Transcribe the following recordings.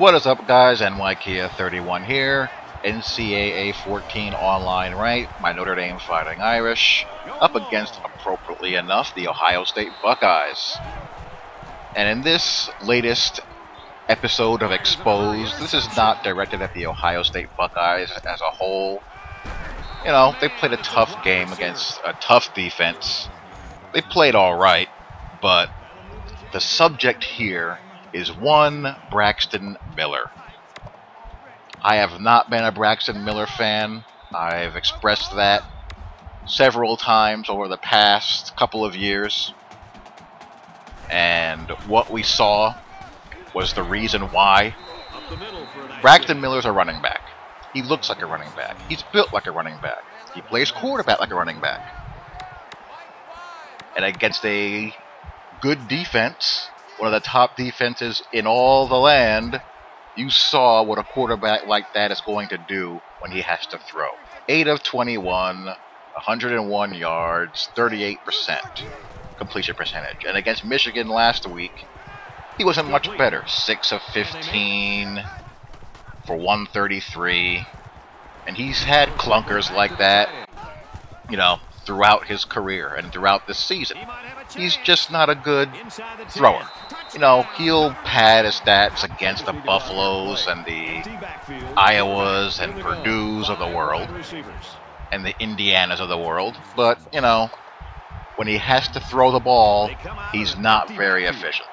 What is up, guys? Ncaa 31 here. Ncaa 14 online ranked. My Notre Dame Fighting Irish up against, appropriately enough, the Ohio State Buckeyes. And in this latest episode of Exposed, this is not directed at the Ohio State Buckeyes as a whole. You know, they played a tough game against a tough defense. They played alright, but the subject here is one Braxton Miller. I have not been a Braxton Miller fan. I've expressed that several times over the past couple of years. And what we saw was the reason why. Braxton Miller's a running back. He looks like a running back. He's built like a running back. He plays quarterback like a running back. And against a good defense, one of the top defenses in all the land, you saw what a quarterback like that is going to do when he has to throw. 8 of 21, 101 yards, 38% completion percentage. And against Michigan last week, he wasn't much better. 6 of 15 for 133. And he's had clunkers like that, you know, throughout his career and throughout this season. He's just not a good thrower. You know, he'll pad his stats against the Buffaloes and the Iowas and Purdue's of the world and the Indianas of the world. But, you know, when he has to throw the ball, he's not very efficient.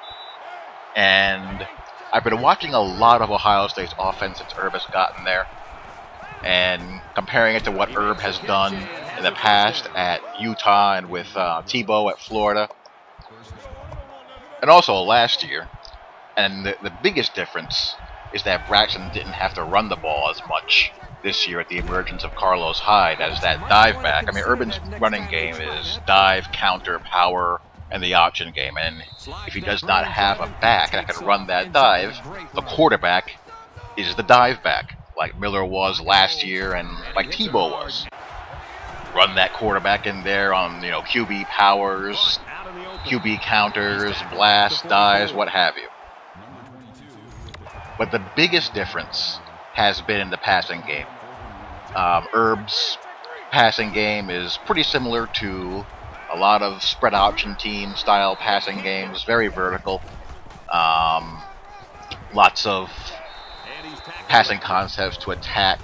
And I've been watching a lot of Ohio State's offense since Herb has gotten there, and comparing it to what Herb has done in the past at Utah and with Tebow at Florida, and also last year. And the biggest difference is that Braxton didn't have to run the ball as much this year at the emergence of Carlos Hyde as that dive back. I mean, Urban's running game is dive, counter, power, and the option game. And if he does not have a back that can run that dive, the quarterback is the dive back, like Miller was last year and like Tebow was. Run that quarterback in there on, you know, QB powers, QB counters, blast, dives, what have you. But the biggest difference has been in the passing game. Herb's passing game is pretty similar to a lot of spread option team style passing games, very vertical. Lots of passing concepts to attack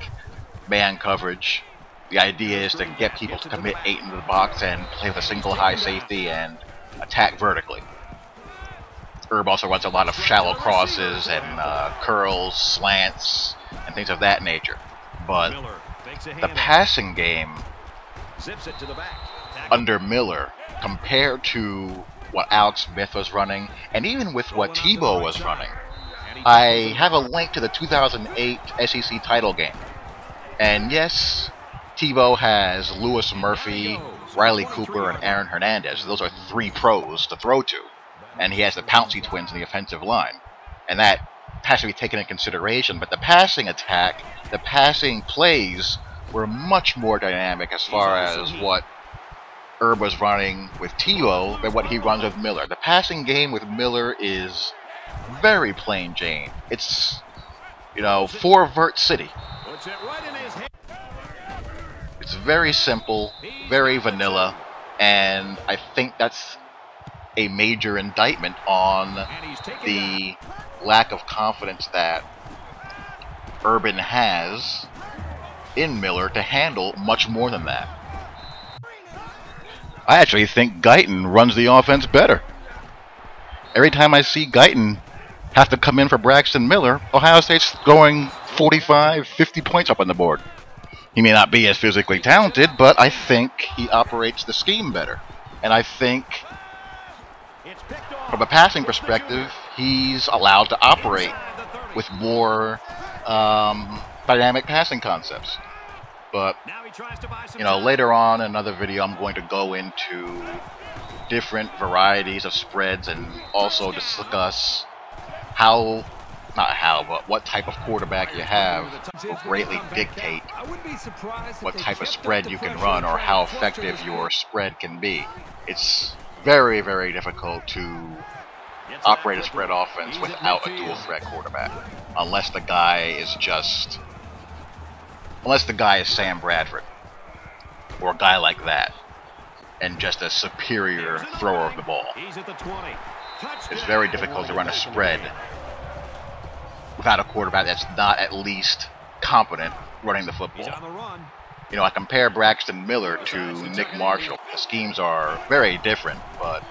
man coverage. The idea is to get people to commit 8 into the box and play with a single high safety and attack vertically. Herb also runs a lot of shallow crosses and curls, slants, and things of that nature. But the passing game under Miller, compared to what Alex Smith was running, and even with what Tebow was running, I have a link to the 2008 SEC title game. And yes, Tebow has Lewis Murphy, Riley Cooper, and Aaron Hernandez. Those are 3 pros to throw to. And he has the Pouncey twins in the offensive line. And that has to be taken into consideration. But the passing attack, the passing plays were much more dynamic as far as what Herb was running with Tebow than what he runs with Miller. The passing game with Miller is very plain Jane. It's, you know, 4 vert city. It's very simple, very vanilla, and I think that's a major indictment on the lack of confidence that Urban has in Miller to handle much more than that. I actually think Guyton runs the offense better. Every time I see Guyton have to come in for Braxton Miller, Ohio State's going 45, 50 points up on the board. He may not be as physically talented, but I think he operates the scheme better. And I think, from a passing perspective, he's allowed to operate with more dynamic passing concepts. But, you know, later on in another video, I'm going to go into different varieties of spreads and also discuss but what type of quarterback you have will greatly dictate what type of spread you can run or how effective your spread can be. It's very, very difficult to operate a spread offense without a dual threat quarterback, unless the guy is Sam Bradford or a guy like that, and just a superior thrower of the ball. It's very difficult to run a spread without a quarterback that's not at least competent running the football. You know, I compare Braxton Miller to Nick Marshall. The schemes are very different, but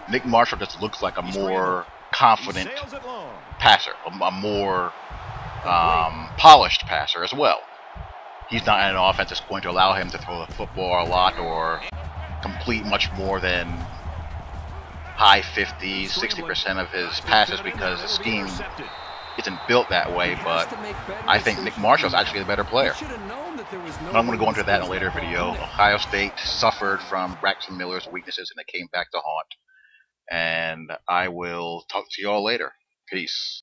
Nick Marshall just looks like a more confident passer, a more polished passer as well. He's not in an offense that's going to allow him to throw the football a lot or complete much more than high 50s, 60% of his passes, because the scheme isn't built that way. But I think Nick Marshall's actually a better player. But I'm going to go into that in a later video. Ohio State suffered from Braxton Miller's weaknesses, and they came back to haunt. And I will talk to you all later. Peace.